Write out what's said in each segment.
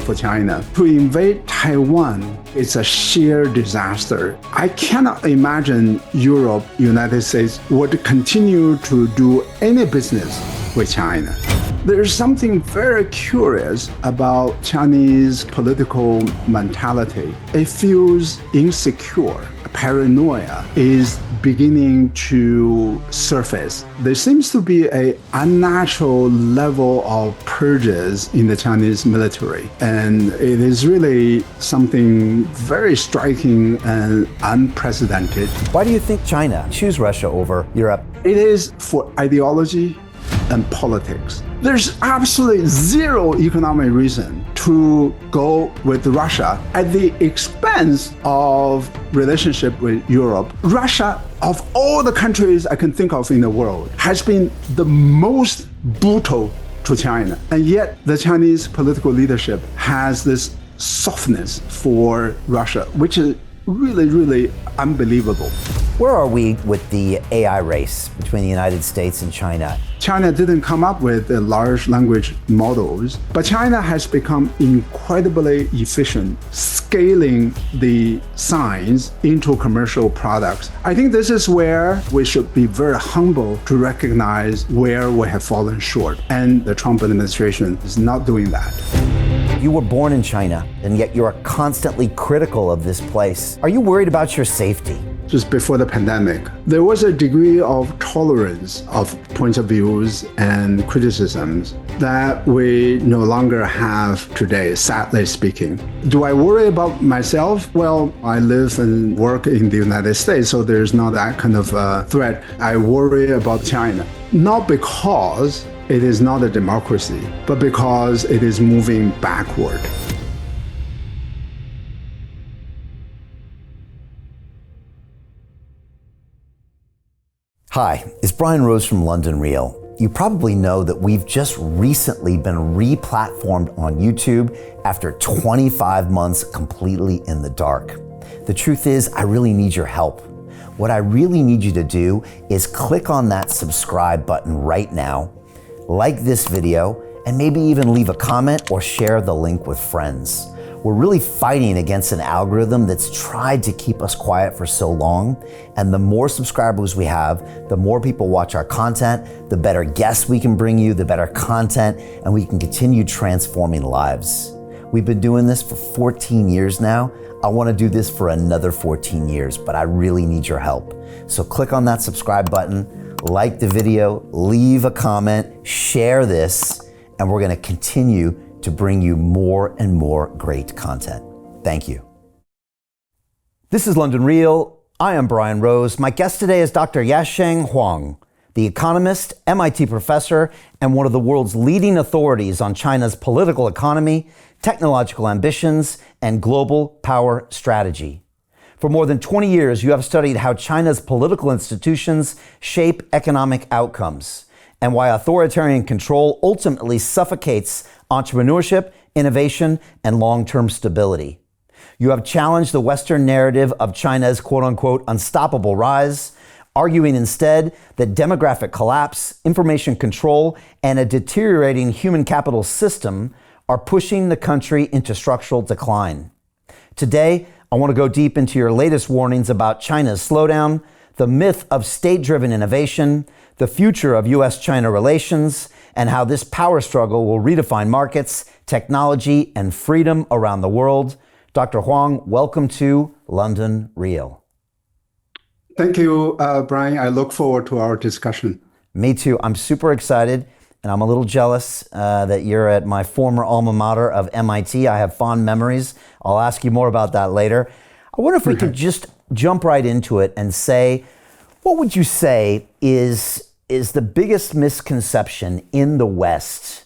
for China. To invade Taiwan is a sheer disaster. I cannot imagine Europe, United States would continue to do any business with China. There's something very curious about Chinese political mentality. It feels insecure. Paranoia is beginning to surface. There seems to be an unnatural level of purges in the Chinese military. And it is really something very striking and unprecedented. Why do you think China choose Russia over Europe? It is for ideology and politics. There's absolutely zero economic reason to go with Russia at the expense of relationship with Europe. Russia, of all the countries I can think of in the world, has been the most brutal to China. And yet the Chinese political leadership has this softness for Russia, which is really, really unbelievable. Where are we with the AI race between the United States and China? China didn't come up with the large language models, but China has become incredibly efficient, scaling the science into commercial products. I think this is where we should be very humble to recognize where we have fallen short, and the Trump administration is not doing that. You were born in China, and yet you are constantly critical of this place. Are you worried about your safety? Just before the pandemic, there was a degree of tolerance of points of views and criticisms that we no longer have today, sadly speaking. Do I worry about myself? Well, I live and work in the United States, so there's not that kind of threat. I worry about China, not because it is not a democracy, but because it is moving backward. Hi, it's Brian Rose from London Real. You probably know that we've just recently been re-platformed on YouTube after 25 months completely in the dark. The truth is, I really need your help. What I really need you to do is click on that subscribe button right now, like this video, and maybe even leave a comment or share the link with friends. We're really fighting against an algorithm that's tried to keep us quiet for so long. And the more subscribers we have, the more people watch our content, the better guests we can bring you, the better content, and we can continue transforming lives. We've been doing this for 14 years now. I want to do this for another 14 years, but I really need your help. So click on that subscribe button, like the video, leave a comment, share this, and we're going to continue to bring you more and more great content. Thank you. This is London Real. I am Brian Rose. My guest today is Dr. Yasheng Huang, the economist, MIT professor, and one of the world's leading authorities on China's political economy, technological ambitions, and global power strategy. For more than 20 years, you have studied how China's political institutions shape economic outcomes, and why authoritarian control ultimately suffocates entrepreneurship, innovation, and long-term stability. You have challenged the Western narrative of China's quote-unquote unstoppable rise, arguing instead that demographic collapse, information control, and a deteriorating human capital system are pushing the country into structural decline. Today, I want to go deep into your latest warnings about China's slowdown, the myth of state-driven innovation, the future of U.S.-China relations, and how this power struggle will redefine markets, technology, and freedom around the world. Dr. Huang, welcome to London Real. Thank you, Brian. I look forward to our discussion. Me too. I'm super excited, and I'm a little jealous that you're at my former alma mater of MIT. I have fond memories. I'll ask you more about that later. I wonder if we could just jump right into it and say, what would you say is the biggest misconception in the West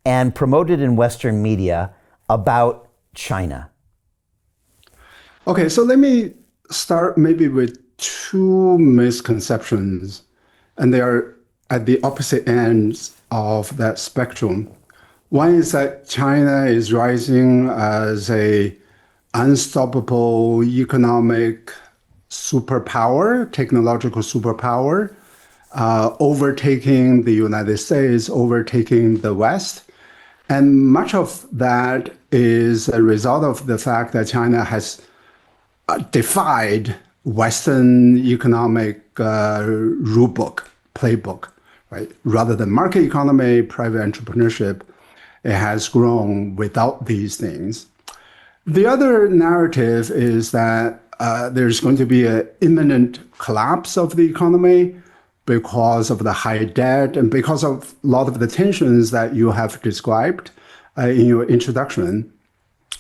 and promoted in Western media about China? Okay, so let me start maybe with two misconceptions, and they are at the opposite ends of that spectrum. One is that China is rising as a unstoppable economic superpower, technological superpower, overtaking the United States, overtaking the West. And much of that is a result of the fact that China has defied Western economic rule book, playbook, right? Rather than market economy, private entrepreneurship, it has grown without these things. The other narrative is that there's going to be an imminent collapse of the economy because of the high debt and because of a lot of the tensions that you have described in your introduction.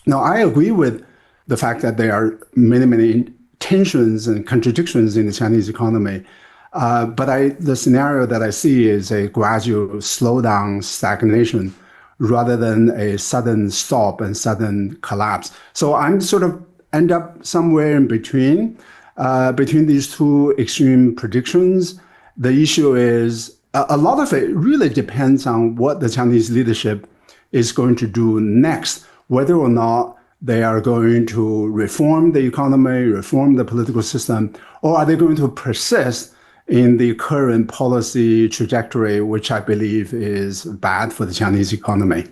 Now, I agree with the fact that there are many, many tensions and contradictions in the Chinese economy. But the scenario that I see is a gradual slowdown, stagnation, rather than a sudden stop and sudden collapse. So I'm sort of end up somewhere in between these two extreme predictions. The issue is a lot of it really depends on what the Chinese leadership is going to do next, whether or not they are going to reform the economy, reform the political system, or are they going to persist in the current policy trajectory, which I believe is bad for the Chinese economy.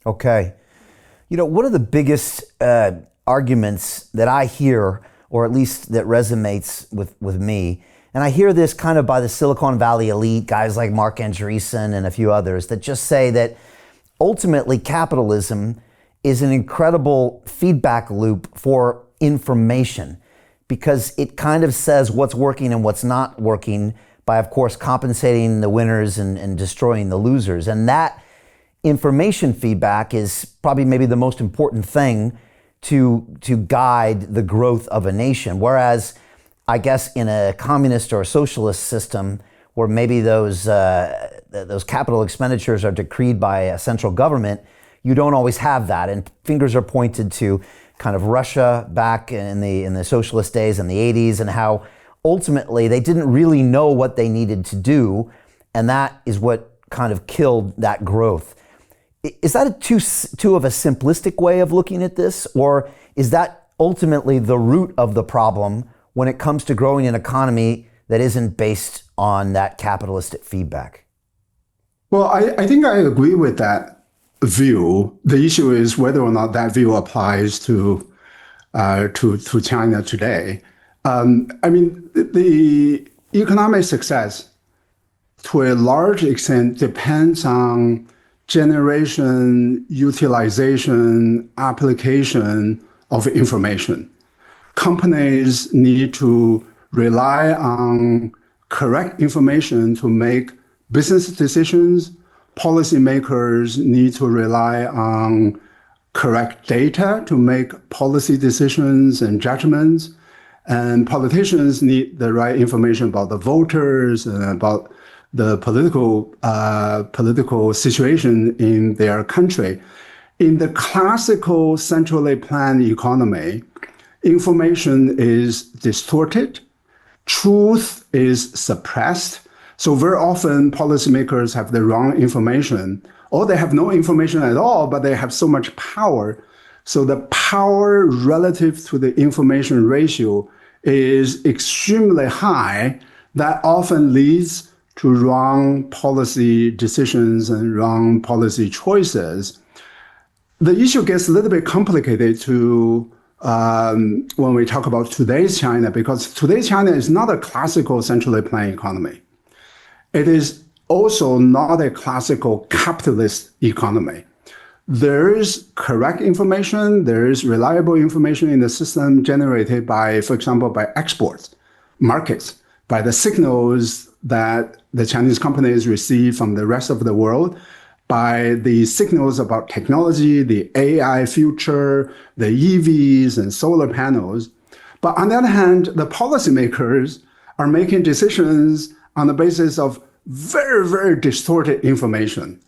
Okay. You know, one of the biggest arguments that I hear, or at least that resonates with me, and I hear this kind of by the Silicon Valley elite, guys like Mark Andreessen and a few others, that just say that ultimately capitalism is an incredible feedback loop for information, because it kind of says what's working and what's not working by, of course, compensating the winners and destroying the losers. And that information feedback is probably maybe the most important thing to guide the growth of a nation. Whereas, I guess in a communist or a socialist system where maybe those capital expenditures are decreed by a central government, you don't always have that. And fingers are pointed to kind of Russia back in the socialist days in the 80s, and how ultimately they didn't really know what they needed to do. And that is what kind of killed that growth. Is that too of a simplistic way of looking at this? Or is that ultimately the root of the problem when it comes to growing an economy that isn't based on that capitalistic feedback? Well, I think I agree with that view. The issue is whether or not that view applies to China today. I mean, the economic success, to a large extent, depends on generation, utilization, application of information. Companies need to rely on correct information to make business decisions. Policymakers need to rely on correct data to make policy decisions and judgments. And politicians need the right information about the voters and about the political situation in their country. In the classical centrally planned economy, information is distorted, truth is suppressed. So very often policymakers have the wrong information, or they have no information at all, but they have so much power. So the power relative to the information ratio is extremely high. That often leads to wrong policy decisions and wrong policy choices. The issue gets a little bit complicated when we talk about today's China, because today's China is not a classical centrally planned economy. It is also not a classical capitalist economy. There is correct information, there is reliable information in the system generated by, for example, by exports, markets, by the signals that the Chinese companies receive from the rest of the world, by the signals about technology, the AI future, the EVs and solar panels. But on the other hand, the policymakers are making decisions on the basis of very, very distorted information.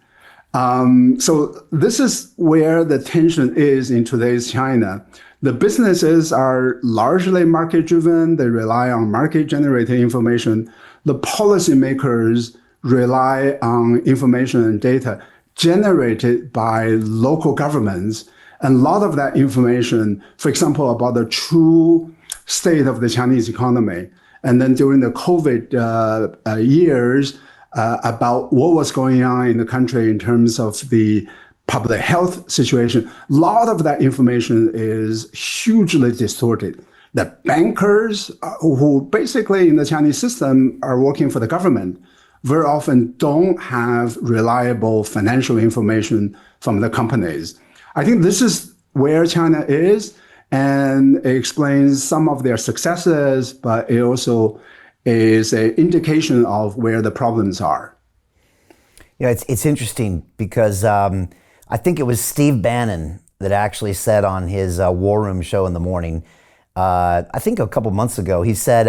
So this is where the tension is in today's China. The businesses are largely market-driven. They rely on market-generated information. The policymakers rely on information and data generated by local governments. And a lot of that information, for example, about the true state of the Chinese economy, and then during the COVID years, about what was going on in the country in terms of the public health situation. A lot of that information is hugely distorted. The bankers who basically in the Chinese system are working for the government very often don't have reliable financial information from the companies. I think this is where China is, and it explains some of their successes, but it also is an indication of where the problems are. You know, it's interesting because I think it was Steve Bannon that actually said on his War Room show in the morning, I think a couple months ago, he said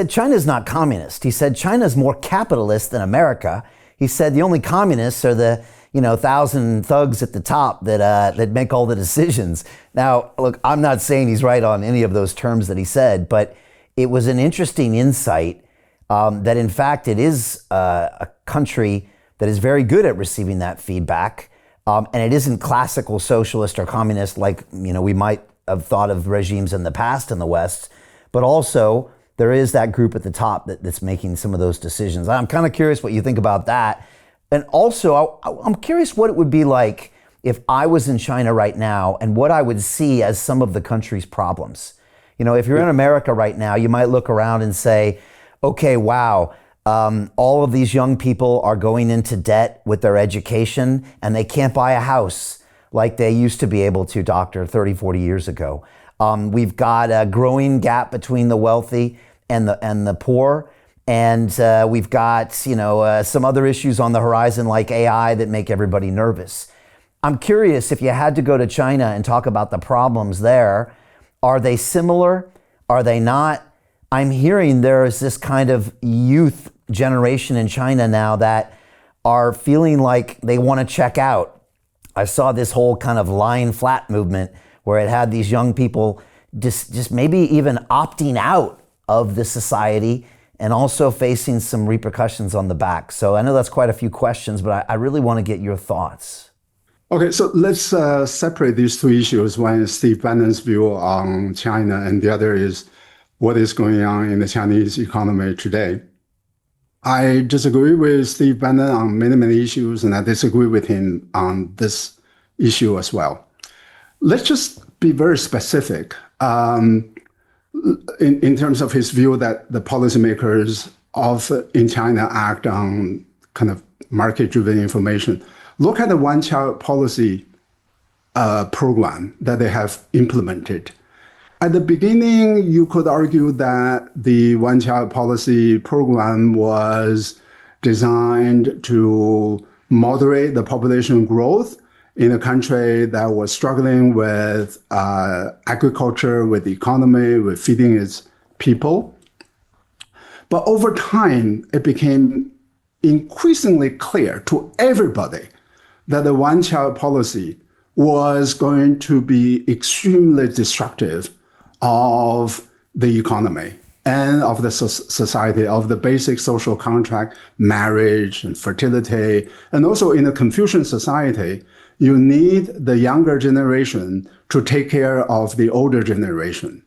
China's not communist. He said China's more capitalist than America. He said the only communists are the 1,000 thugs at the top that make all the decisions. Now, look, I'm not saying he's right on any of those terms that he said, but it was an interesting insight that in fact it is a country that is very good at receiving that feedback, and it isn't classical socialist or communist like we might have thought of regimes in the past in the West, but also there is that group at the top that's making some of those decisions. I'm kind of curious what you think about that. And also, I'm curious what it would be like if I was in China right now and what I would see as some of the country's problems. If you're in America right now, you might look around and say, okay, wow, all of these young people are going into debt with their education and they can't buy a house like they used to be able to, doctor, 30, 40 years ago. We've got a growing gap between the wealthy and the poor. And we've got, some other issues on the horizon like AI that make everybody nervous. I'm curious if you had to go to China and talk about the problems there, are they similar? Are they not? I'm hearing there is this kind of youth generation in China now that are feeling like they want to check out. I saw this whole kind of lying flat movement where it had these young people just maybe even opting out of the society and also facing some repercussions on the back. So I know that's quite a few questions, but I really want to get your thoughts. Okay, so let's separate these two issues. One is Steve Bannon's view on China, and the other is what is going on in the Chinese economy today. I disagree with Steve Bannon on many, many issues, and I disagree with him on this issue as well. Let's just be very specific. In terms of his view that the policymakers in China act on kind of market-driven information. Look at the one-child policy program that they have implemented. At the beginning, you could argue that the one-child policy program was designed to moderate the population growth in a country that was struggling with agriculture, with the economy, with feeding its people. But over time, it became increasingly clear to everybody that the one-child policy was going to be extremely destructive of the economy and of the society, of the basic social contract, marriage and fertility. And also in a Confucian society, you need the younger generation to take care of the older generation.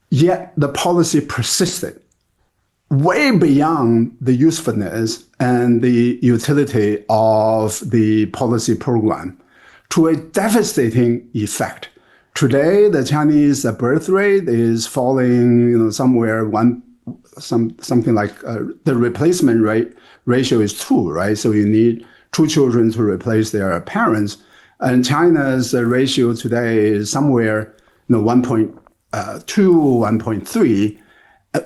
Yet the policy persisted way beyond the usefulness and the utility of the policy program to a devastating effect. Today, the Chinese birth rate is falling, somewhere something like the replacement rate ratio is 2, right? So you need 2 children to replace their parents. And China's ratio today is somewhere 1.2, 1.3,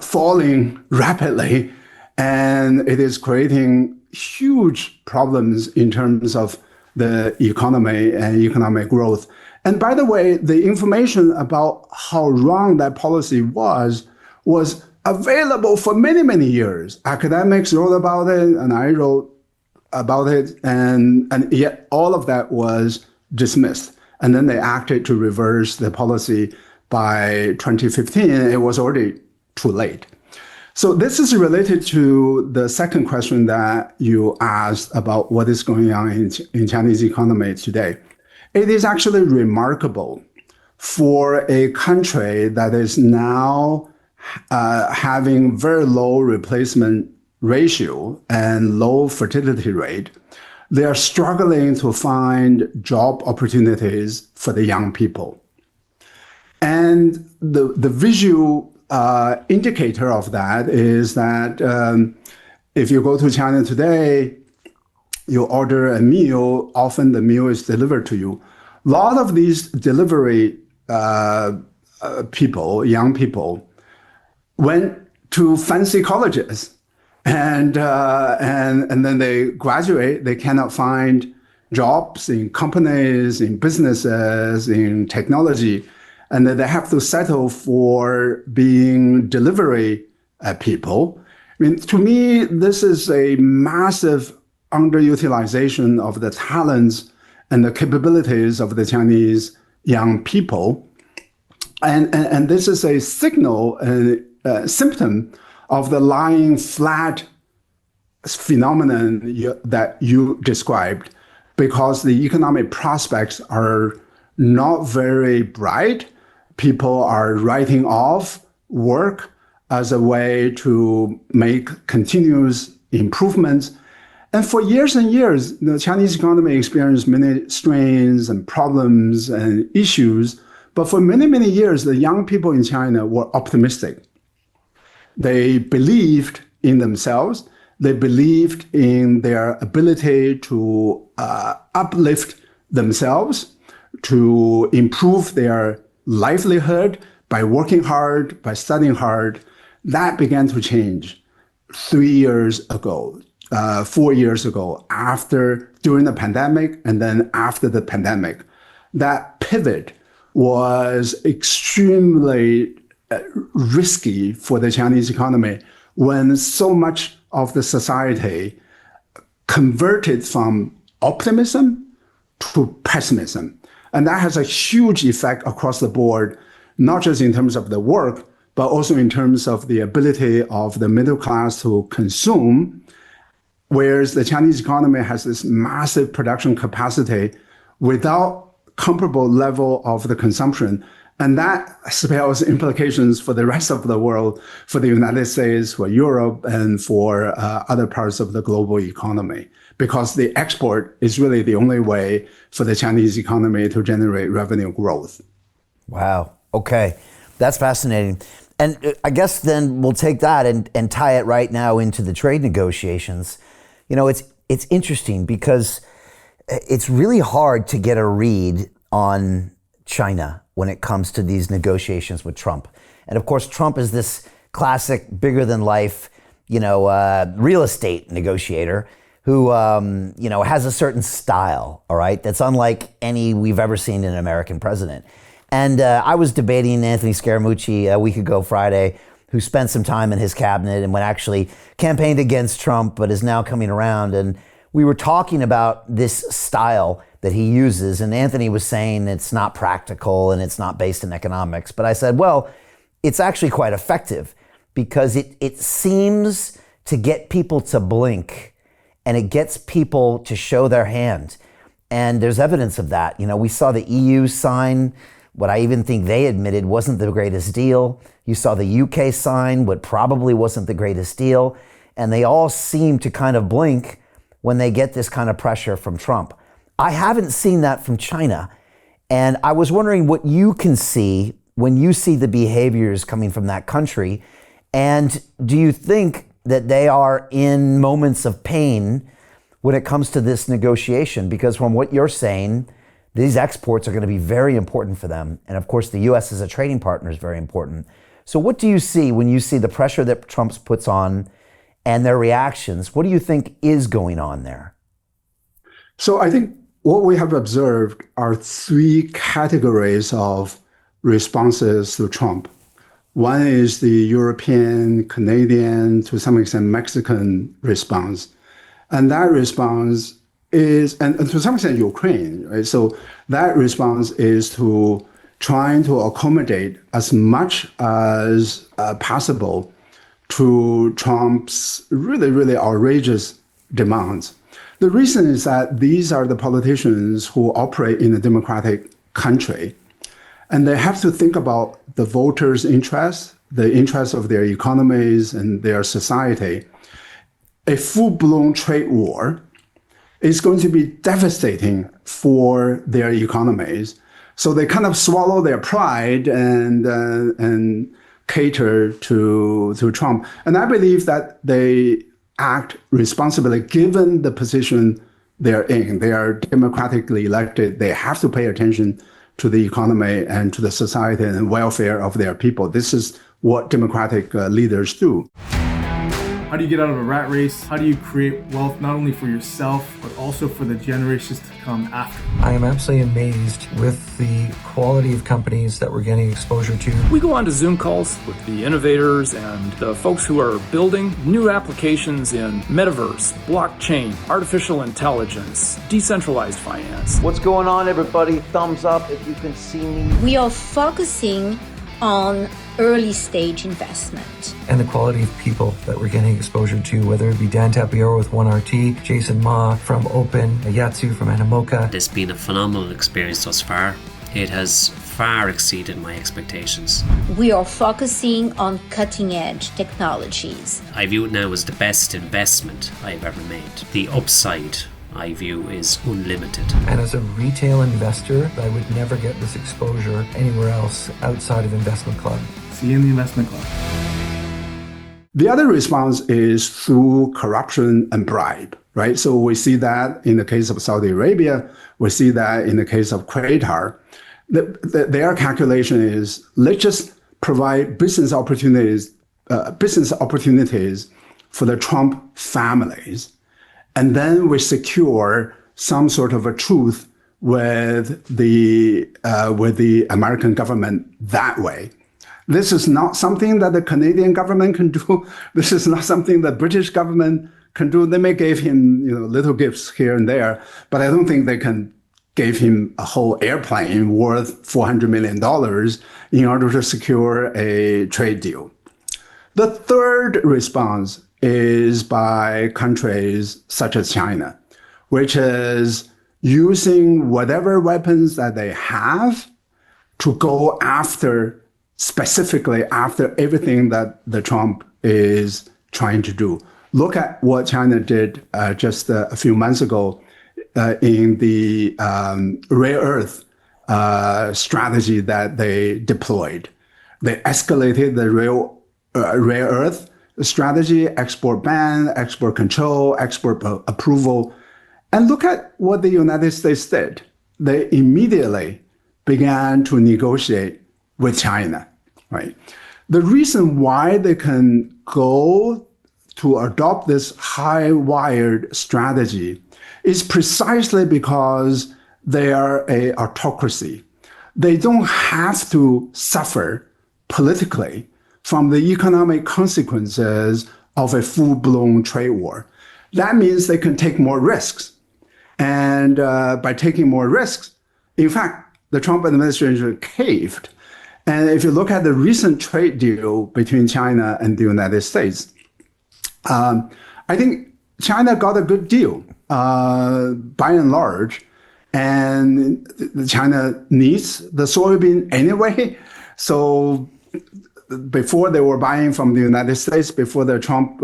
falling rapidly. And it is creating huge problems in terms of the economy and economic growth. And by the way, the information about how wrong that policy was available for many, many years. Academics wrote about it, and I wrote about it, and yet all of that was dismissed. And then they acted to reverse the policy by 2015, and it was already too late. So this is related to the second question that you asked about what is going on in Chinese economy today. It is actually remarkable for a country that is now having very low replacement ratio and low fertility rate, they are struggling to find job opportunities for the young people. And the visual indicator of that is that if you go to China today, you order a meal, often the meal is delivered to you. A lot of these delivery people, young people, went to fancy colleges, and then they graduate. They cannot find jobs in companies, in businesses, in technology, and then they have to settle for being delivery people. I mean, to me, this is a massive underutilization of the talents and the capabilities of the Chinese young people. And this is a signal, a symptom of the lying flat phenomenon that you described, because the economic prospects are not very bright. People are writing off work as a way to make continuous improvements. And for years and years, the Chinese economy experienced many strains and problems and issues. But for many, many years, the young people in China were optimistic. They believed in themselves. They believed in their ability to uplift themselves, to improve their livelihood by working hard, by studying hard. That began to change 3 years ago. 4 years ago, during the pandemic, and then after the pandemic. That pivot was extremely risky for the Chinese economy when so much of the society converted from optimism to pessimism. And that has a huge effect across the board, not just in terms of the work, but also in terms of the ability of the middle class to consume. Whereas the Chinese economy has this massive production capacity without comparable level of the consumption. And that spells implications for the rest of the world, for the United States, for Europe, and for other parts of the global economy, because the export is really the only way for the Chinese economy to generate revenue growth. Wow. Okay. That's fascinating. And I guess then we'll take that and tie it right now into the trade negotiations. You know, it's interesting because it's really hard to get a read on China when it comes to these negotiations with Trump. And of course, Trump is this classic bigger than life, real estate negotiator who, has a certain style, all right, that's unlike any we've ever seen in an American president. And I was debating Anthony Scaramucci a week ago Friday, who spent some time in his cabinet and actually campaigned against Trump, but is now coming around. And we were talking about this style that he uses. And Anthony was saying it's not practical and it's not based in economics. But I said, well, it's actually quite effective because it seems to get people to blink and it gets people to show their hand. And there's evidence of that. We saw the EU sign what I even think they admitted wasn't the greatest deal. You saw the UK sign what probably wasn't the greatest deal. And they all seem to kind of blink when they get this kind of pressure from Trump. I haven't seen that from China. And I was wondering what you can see when you see the behaviors coming from that country. And do you think that they are in moments of pain when it comes to this negotiation? Because from what you're saying, these exports are going to be very important for them. And of course, the US as a trading partner is very important. So what do you see when you see the pressure that Trump puts on and their reactions? What do you think is going on there? So I think what we have observed are three categories of responses to Trump. One is the European, Canadian, to some extent Mexican response. And that response is, and to some extent Ukraine, right? So that response is to trying to accommodate as much as possible to Trump's really, really outrageous demands. The reason is that these are the politicians who operate in a democratic country, and they have to think about the voters' interests, the interests of their economies and their society. A full-blown trade war is going to be devastating for their economies. So they kind of swallow their pride and cater to Trump. And I believe that they act responsibly given the position they're in. They are democratically elected. They have to pay attention to the economy and to the society and welfare of their people. This is what democratic leaders do. How do you get out of a rat race? How do you create wealth not only for yourself, but also for the generations to come after? I am absolutely amazed with the quality of companies that we're getting exposure to. We go on to Zoom calls with the innovators and the folks who are building new applications in metaverse, blockchain, artificial intelligence, decentralized finance. What's going on, everybody? Thumbs up if you can see me. We are focusing on early stage investment. And the quality of people that we're getting exposure to, whether it be Dan Tapiero with 1RT, Jason Ma from Open, Yatsu from Animoca. It's been a phenomenal experience thus far. It has far exceeded my expectations. We are focusing on cutting edge technologies. I view it now as the best investment I've ever made. The upside I view is unlimited. And as a retail investor, I would never get this exposure anywhere else outside of Investment Club. See you in the Investment Club. The other response is through corruption and bribe, right? So we see that in the case of Saudi Arabia. We see that in the case of Qatar. Their calculation is, let's just provide business opportunities for the Trump families. And then we secure some sort of a truth with the American government that way. This is not something that the Canadian government can do. This is not something the British government can do. They may give him, little gifts here and there, but I don't think they can give him a whole airplane worth $400 million in order to secure a trade deal. The third response is by countries such as China, which is using whatever weapons that they have to go specifically after everything that the Trump is trying to do. Look at what China did just a few months ago in the rare earth strategy that they deployed. They escalated the rare earth strategy, export ban, export control, export approval. And look at what the United States did. They immediately began to negotiate with China, right? The reason why they can go to adopt this high-wired strategy is precisely because they are an autocracy. They don't have to suffer politically from the economic consequences of a full-blown trade war. That means they can take more risks. And by taking more risks, in fact, the Trump administration caved. And if you look at the recent trade deal between China and the United States, I think China got a good deal by and large. And China needs the soybean anyway. So before they were buying from the United States before the Trump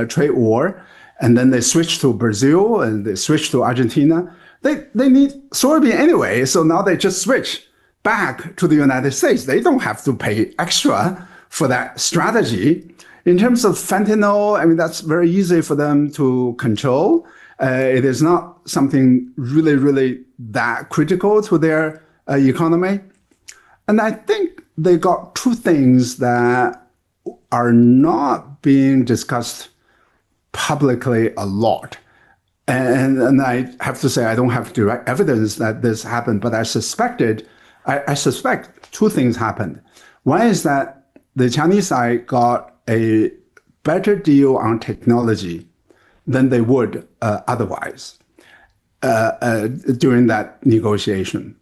trade war, and then they switched to Brazil and they switched to Argentina. They need soybean anyway, so now they just switch back to the United States. They don't have to pay extra for that strategy. In terms of fentanyl, I mean, that's very easy for them to control. It is not something really, really that critical to their economy. And I think they got two things that are not being discussed publicly a lot. And I have to say, I don't have direct evidence that this happened, but I suspect two things happened. One is that the Chinese side got a better deal on technology than they would otherwise during that negotiation.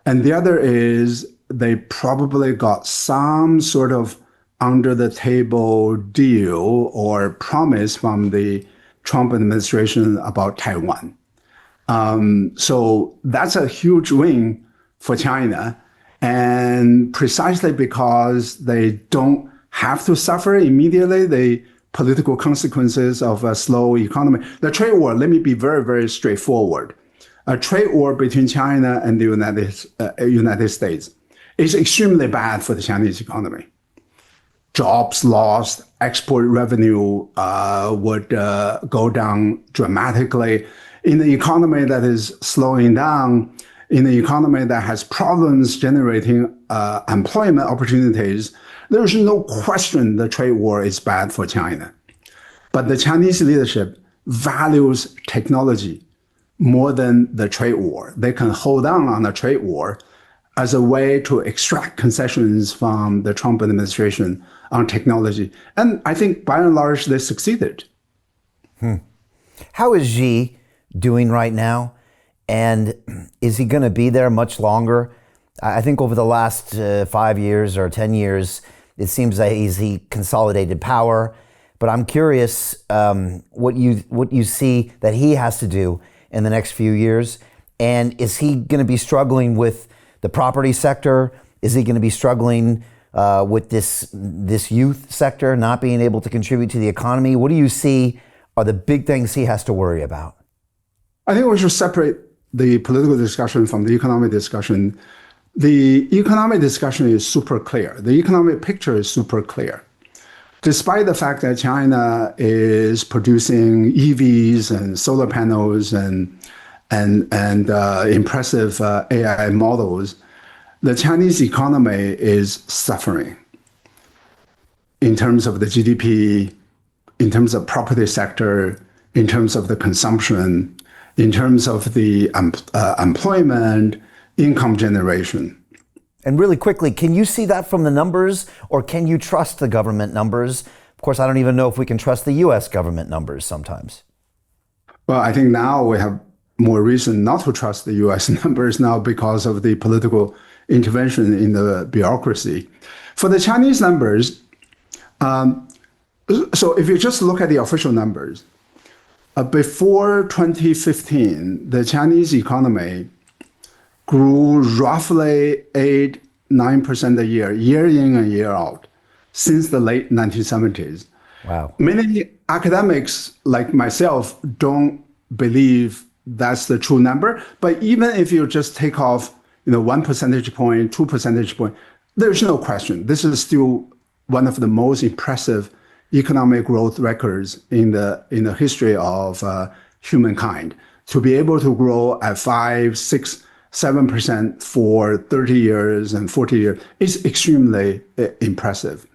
And the other is they probably got some sort of under-the-table deal or promise from the Trump administration about Taiwan. So that's a huge win for China. And precisely because they don't have to suffer immediately, they political consequences of a slow economy. The trade war, let me be very, very straightforward. A trade war between China and the United States is extremely bad for the Chinese economy. Jobs lost, export revenue would go down dramatically. In the economy that is slowing down, in the economy that has problems generating employment opportunities, there's no question the trade war is bad for China. But the Chinese leadership values technology more than the trade war. They can hold on a trade war as a way to extract concessions from the Trump administration on technology. And I think by and large, they succeeded. How is Xi doing right now? And is he going to be there much longer? I think over the last 5 years or 10 years, it seems that he consolidated power. But I'm curious what you see that he has to do in the next few years. And is he going to be struggling with the property sector? Is he going to be struggling with this youth sector not being able to contribute to the economy? What do you see are the big things he has to worry about? I think we should separate the political discussion from the economic discussion. The economic discussion is super clear. The economic picture is super clear. Despite the fact that China is producing EVs and solar panels and impressive AI models, the Chinese economy is suffering in terms of the GDP, in terms of property sector, in terms of the consumption, in terms of the employment, income generation. And really quickly, can you see that from the numbers, or can you trust the government numbers? Of course, I don't even know if we can trust the US government numbers sometimes. Well, I think now we have more reason not to trust the US numbers now because of the political intervention in the bureaucracy. For the Chinese numbers, so if you just look at the official numbers, before 2015, the Chinese economy grew roughly 8-9% a year in and year out, since the late 1970s. Wow. Many academics like myself don't believe that's the true number. But even if you just take off 1 percentage point, 2 percentage point, there's no question. This is still one of the most impressive economic growth records in the history of humankind. To be able to grow at 5, 6, 7% for 30 years and 40 years is extremely impressive.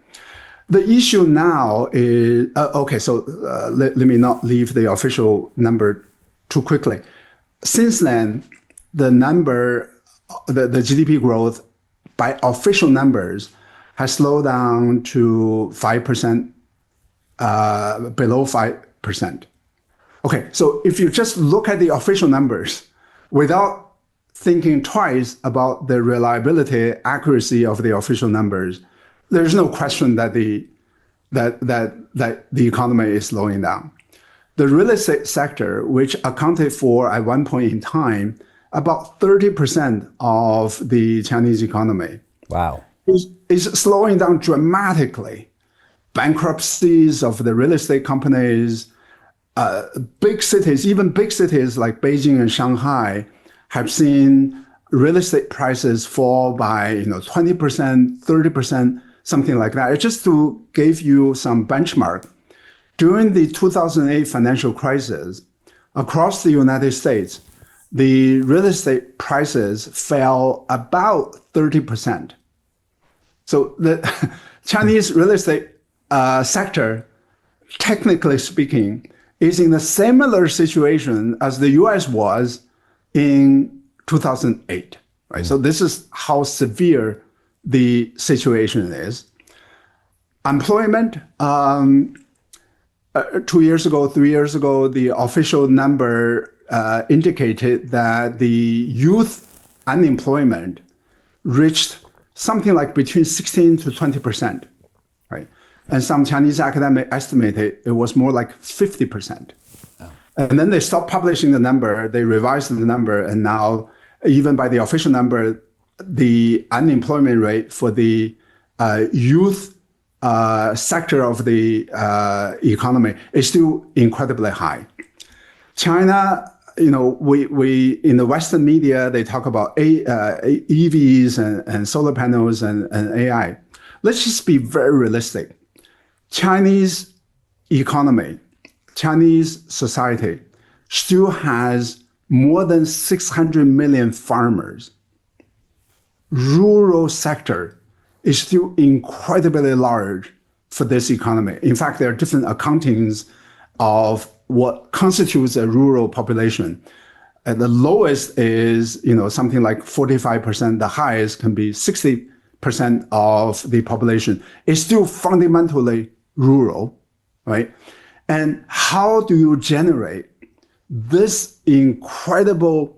The issue now is, let me not leave the official number too quickly. Since then, the GDP growth by official numbers has slowed down to 5%, below 5%. Okay, so if you just look at the official numbers without thinking twice about the reliability, accuracy of the official numbers, there's no question that the economy is slowing down. The real estate sector, which accounted for at one point in time about 30% of the Chinese economy, wow, is slowing down dramatically. Bankruptcies of the real estate companies, big cities, even big cities like Beijing and Shanghai, have seen real estate prices fall by 20%, 30%, something like that. Just to give you some benchmark, during the 2008 financial crisis, across the United States, the real estate prices fell about 30%. So the Chinese real estate sector, technically speaking, is in a similar situation as the US was in 2008, right? So this is how severe the situation is. Employment, 2 years ago, 3 years ago, the official number indicated that the youth unemployment reached something like between 16 to 20%, right? And some Chinese academics estimated it was more like 50%. And then they stopped publishing the number, they revised the number, and now, even by the official number, the unemployment rate for the youth sector of the economy is still incredibly high. China, we in the Western media, they talk about EVs and solar panels and AI. Let's just be very realistic. Chinese economy, Chinese society still has more than 600 million farmers. Rural sector is still incredibly large for this economy. In fact, there are different accountings of what constitutes a rural population. The lowest is, something like 45%. The highest can be 60% of the population. It's still fundamentally rural, right? And how do you generate this incredible,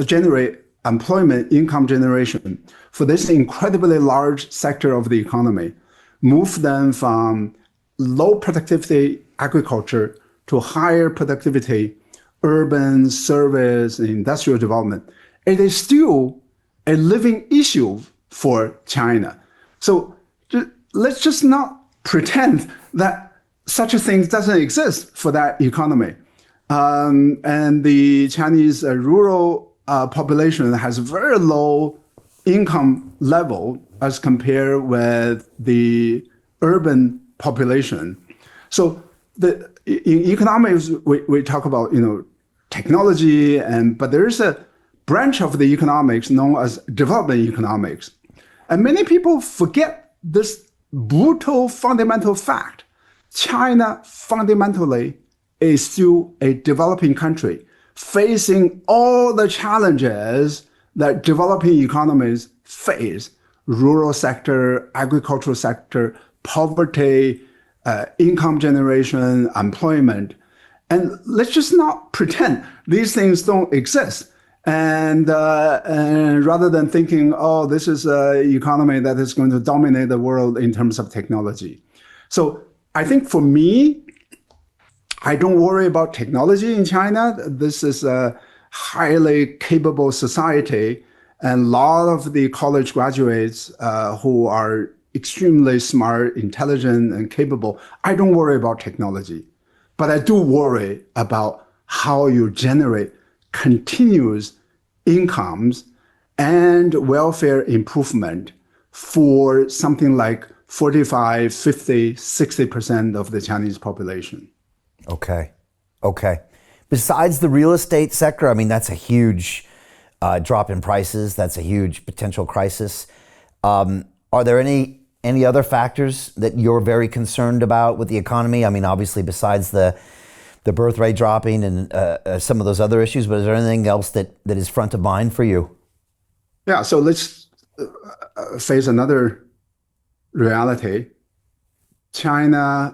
generate employment, income generation for this incredibly large sector of the economy, move them from low productivity agriculture to higher productivity, urban service, and industrial development? It is still a living issue for China. So let's just not pretend that such a thing doesn't exist for that economy. And the Chinese rural population has very low income level as compared with the urban population. So in economics, we talk about technology, but there's a branch of the economics known as development economics. And many people forget this brutal fundamental fact. China fundamentally is still a developing country facing all the challenges that developing economies face: rural sector, agricultural sector, poverty, income generation, employment. And let's just not pretend these things don't exist. And rather than thinking, oh, this is an economy that is going to dominate the world in terms of technology. So I think for me, I don't worry about technology in China. This is a highly capable society, and a lot of the college graduates who are extremely smart, intelligent, and capable. I don't worry about technology, but I do worry about how you generate continuous incomes and welfare improvement for something like 45, 50, 60% of the Chinese population. Okay. Besides the real estate sector, I mean, that's a huge drop in prices. That's a huge potential crisis. Are there any other factors that you're very concerned about with the economy? I mean, obviously, besides the birth rate dropping and some of those other issues, but is there anything else that is front of mind for you? Yeah, so let's face another reality. China's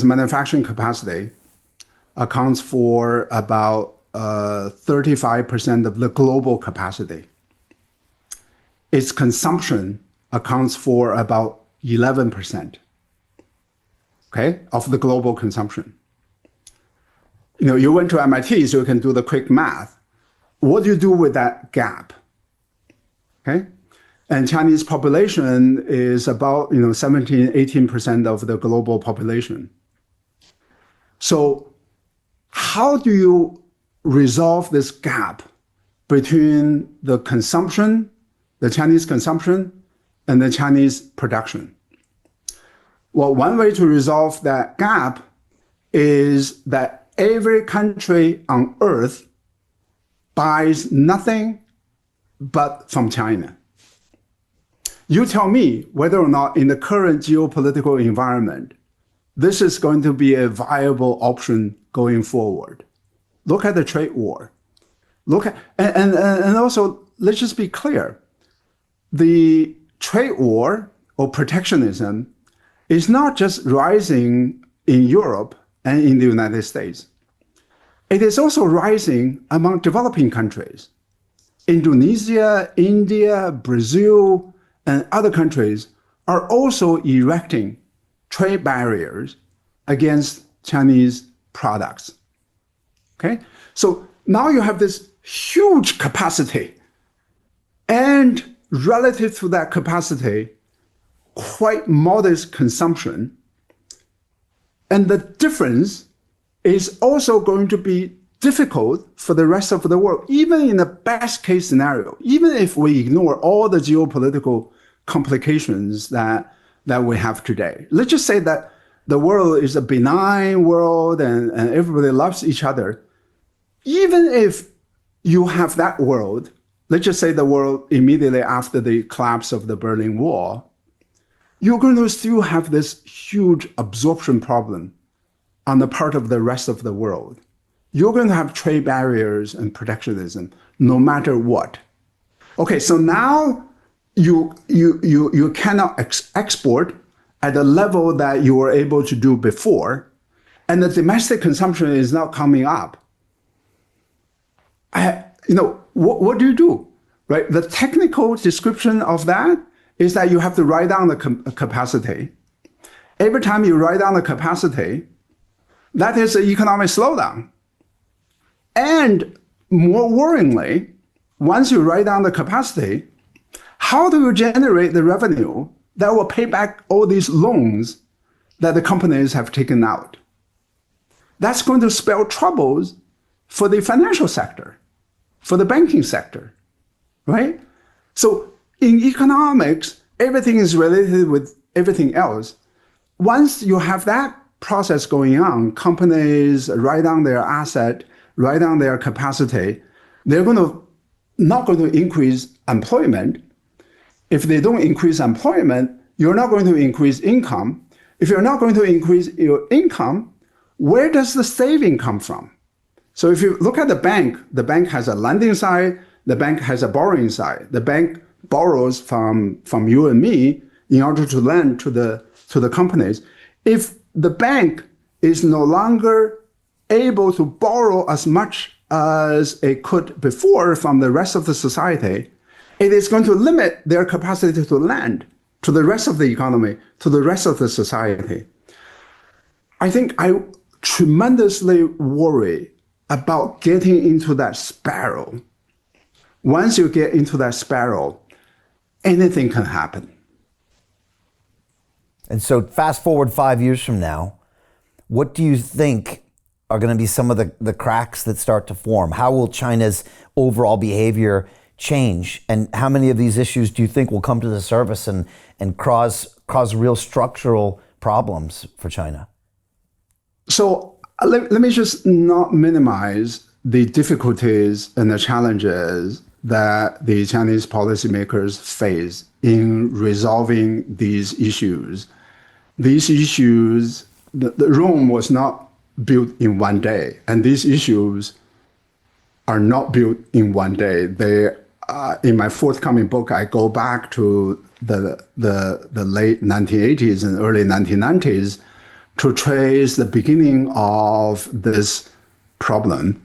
manufacturing capacity accounts for about 35% of the global capacity. Its consumption accounts for about 11%, okay, of the global consumption. You went to MIT, so you can do the quick math. What do you do with that gap? Okay? And Chinese population is about 17, 18% of the global population. So how do you resolve this gap between the consumption, the Chinese consumption, and the Chinese production? Well, one way to resolve that gap is that every country on earth buys nothing but from China. You tell me whether or not in the current geopolitical environment, this is going to be a viable option going forward. Look at the trade war. And also, let's just be clear. The trade war or protectionism is not just rising in Europe and in the United States. It is also rising among developing countries. Indonesia, India, Brazil, and other countries are also erecting trade barriers against Chinese products. Okay? So now you have this huge capacity, and relative to that capacity, quite modest consumption. And the difference is also going to be difficult for the rest of the world, even in the best case scenario, even if we ignore all the geopolitical complications that we have today. Let's just say that the world is a benign world and everybody loves each other. Even if you have that world, let's just say the world immediately after the collapse of the Berlin Wall, you're going to still have this huge absorption problem on the part of the rest of the world. You're going to have trade barriers and protectionism no matter what. Okay, so now you cannot export at the level that you were able to do before, and the domestic consumption is not coming up. What do you do, right? The technical description of that is that you have to write down the capacity. Every time you write down the capacity, that is an economic slowdown. And more worryingly, once you write down the capacity, how do you generate the revenue that will pay back all these loans that the companies have taken out? That's going to spell troubles for the financial sector, for the banking sector, right? So in economics, everything is related with everything else. Once you have that process going on, companies write down their asset, write down their capacity, they're not going to increase employment. If they don't increase employment, you're not going to increase income. If you're not going to increase your income, where does the saving come from? So if you look at the bank has a lending side, the bank has a borrowing side. The bank borrows from you and me in order to lend to the companies. If the bank is no longer able to borrow as much as it could before from the rest of the society, it is going to limit their capacity to lend to the rest of the economy, to the rest of the society. I think I tremendously worry about getting into that spiral. Once you get into that spiral, anything can happen. And so fast forward 5 years from now, what do you think are going to be some of the cracks that start to form? How will China's overall behavior change? And how many of these issues do you think will come to the surface and cause real structural problems for China? So let me just not minimize the difficulties and the challenges that the Chinese policymakers face in resolving these issues. These issues, the Rome was not built in one day, and these issues are not built in one day. They, in my forthcoming book, I go back to the late 1980s and early 1990s to trace the beginning of this problem.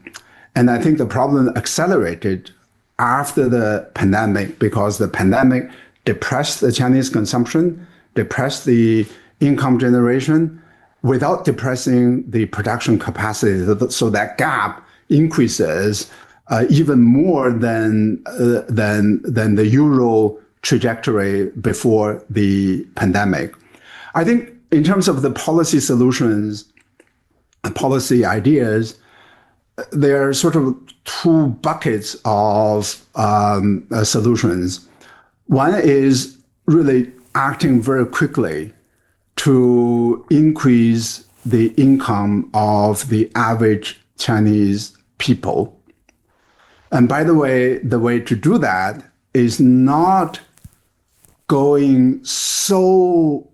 And I think the problem accelerated after the pandemic because the pandemic depressed the Chinese consumption, depressed the income generation without depressing the production capacity. So that gap increases even more than the Euro trajectory before the pandemic. I think in terms of the policy solutions, policy ideas, there are sort of two buckets of solutions. One is really acting very quickly to increase the income of the average Chinese people. And by the way to do that is not going so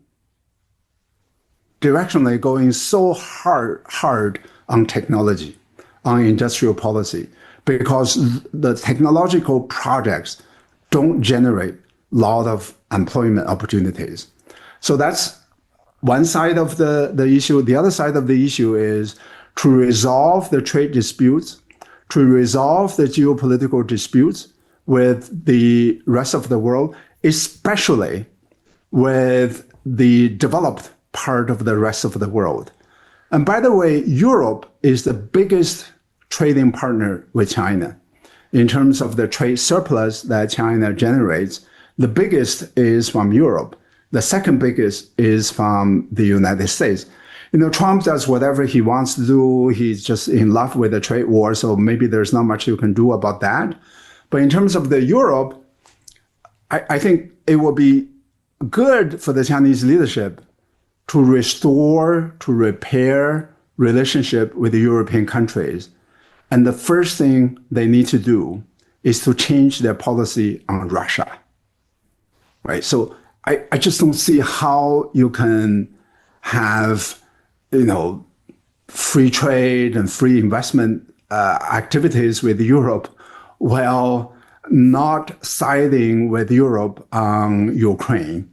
hard on technology, on industrial policy, because the technological projects don't generate a lot of employment opportunities. So that's one side of the issue. The other side of the issue is to resolve the trade disputes, to resolve the geopolitical disputes with the rest of the world, especially with the developed part of the rest of the world. And by the way, Europe is the biggest trading partner with China. In terms of the trade surplus that China generates, the biggest is from Europe. The second biggest is from the United States. Trump does whatever he wants to do. He's just in love with the trade war, so maybe there's not much you can do about that. But in terms of the Europe, I think it will be good for the Chinese leadership to restore, to repair relationship with the European countries. And the first thing they need to do is to change their policy on Russia, right? So I just don't see how you can have, free trade and free investment activities with Europe while not siding with Europe on Ukraine.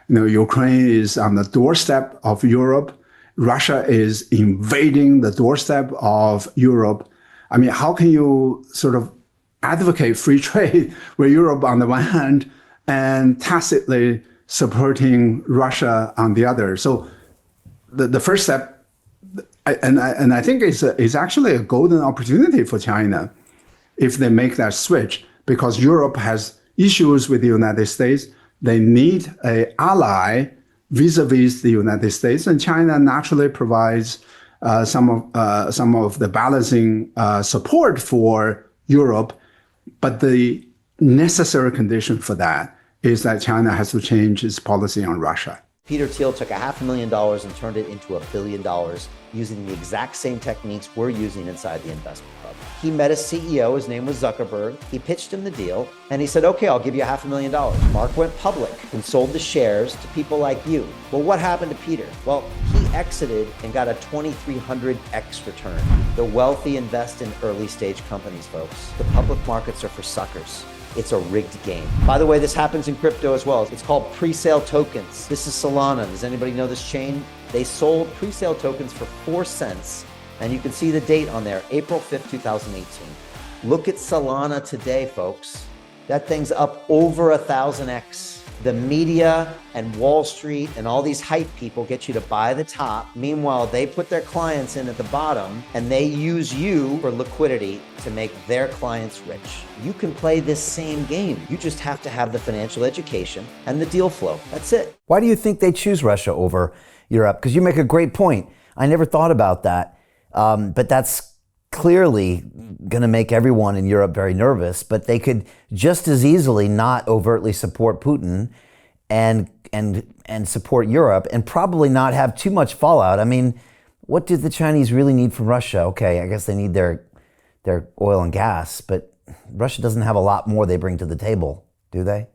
Ukraine is on the doorstep of Europe. Russia is invading the doorstep of Europe. I mean, how can you sort of advocate free trade with Europe on the one hand and tacitly supporting Russia on the other? So the first step, and I think it's actually a golden opportunity for China if they make that switch, because Europe has issues with the United States. They need an ally vis-a-vis the United States, and China naturally provides some of the balancing support for Europe. But the necessary condition for that is that China has to change its policy on Russia. Peter Thiel took $500,000 and turned it into $1 billion using the exact same techniques we're using inside the investment club. He met a CEO, his name was Zuckerberg. He pitched him the deal and he said, okay, I'll give you $500,000. Mark went public and sold the shares to people like you. Well, what happened to Peter? Well, he exited and got a 2,300x return. The wealthy invest in early stage companies, folks. The public markets are for suckers. It's a rigged game. By the way, this happens in crypto as well. It's called pre-sale tokens. This is Solana. Does anybody know this chain? They sold pre-sale tokens for 4 cents. And you can see the date on there, April 5th, 2018. Look at Solana today, folks. That thing's up over 1,000x. The media and Wall Street and all these hype people get you to buy the top. Meanwhile, they put their clients in at the bottom and they use you for liquidity to make their clients rich. You can play this same game. You just have to have the financial education and the deal flow. That's it. Why do you think they choose Russia over Europe? Because you make a great point. I never thought about that. But that's clearly going to make everyone in Europe very nervous, but they could just as easily not overtly support Putin and support Europe and probably not have too much fallout. I mean, what do the Chinese really need from Russia? Okay, I guess they need their oil and gas, but Russia doesn't have a lot more they bring to the table, do they?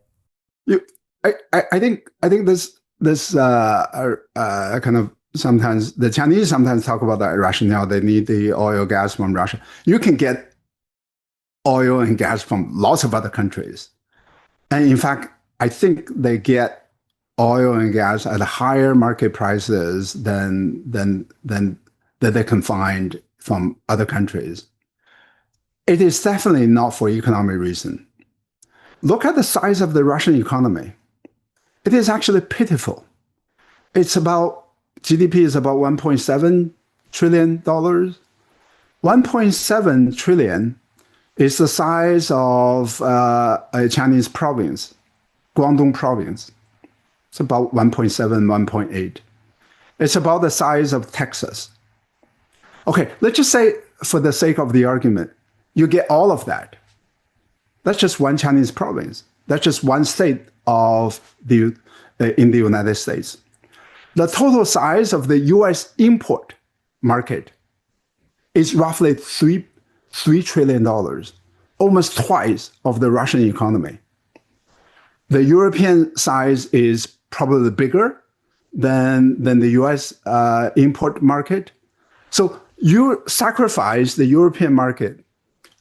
I think this kind of sometimes the Chinese sometimes talk about that rationale. They need the oil gas from Russia. You can get oil and gas from lots of other countries. And in fact, I think they get oil and gas at higher market prices than that they can find from other countries. It is definitely not for economic reason. Look at the size of the Russian economy. It is actually pitiful. GDP is about $1.7 trillion. 1.7 trillion is the size of a Chinese province, Guangdong province. It's about 1.7, 1.8. It's about the size of Texas. Okay, let's just say, for the sake of the argument, you get all of that. That's just one Chinese province. That's just one state in the United States. The total size of the US import market is roughly $3 trillion, almost twice of the Russian economy. The European size is probably bigger than the US import market. So you sacrifice the European market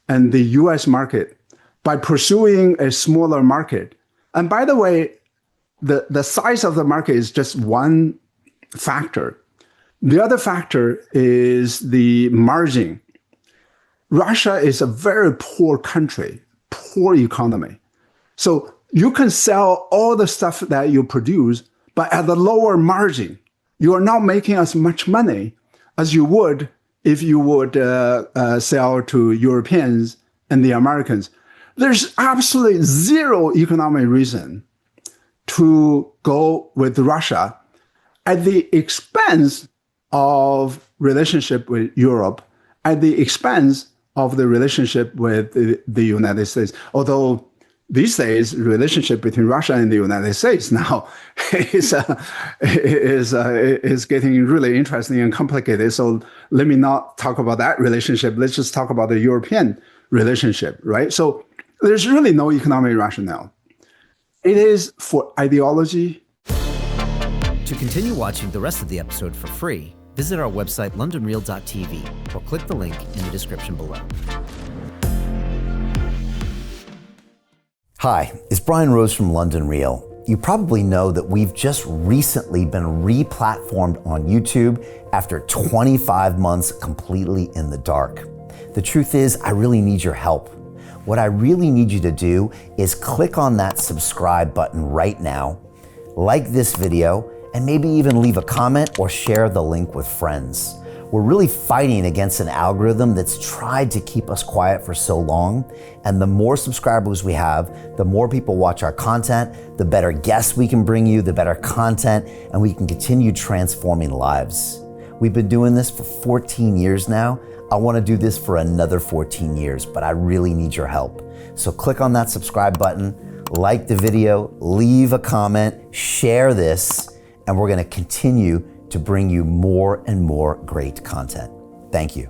and the US market by pursuing a smaller market. And by the way, the size of the market is just one factor. The other factor is the margin. Russia is a very poor country, poor economy. So you can sell all the stuff that you produce, but at a lower margin. You are not making as much money as you would if you would sell to Europeans and the Americans. There's absolutely zero economic reason to go with Russia at the expense of relationship with Europe, at the expense of the relationship with the United States. Although these days, relationship between Russia and the United States now is getting really interesting and complicated. So let me not talk about that relationship. Let's just talk about the European relationship, right? So there's really no economic rationale. It is for ideology. To continue watching the rest of the episode for free, visit our website londonreal.tv or click the link in the description below. Hi, it's Brian Rose from London Real. You probably know that we've just recently been re-platformed on YouTube after 25 months completely in the dark. The truth is, I really need your help. What I really need you to do is click on that subscribe button right now, like this video, and maybe even leave a comment or share the link with friends. We're really fighting against an algorithm that's tried to keep us quiet for so long. And the more subscribers we have, the more people watch our content, the better guests we can bring you, the better content, and we can continue transforming lives. We've been doing this for 14 years now. I want to do this for another 14 years, but I really need your help. So click on that subscribe button, like the video, leave a comment, share this, and we're going to continue to bring you more and more great content. Thank you.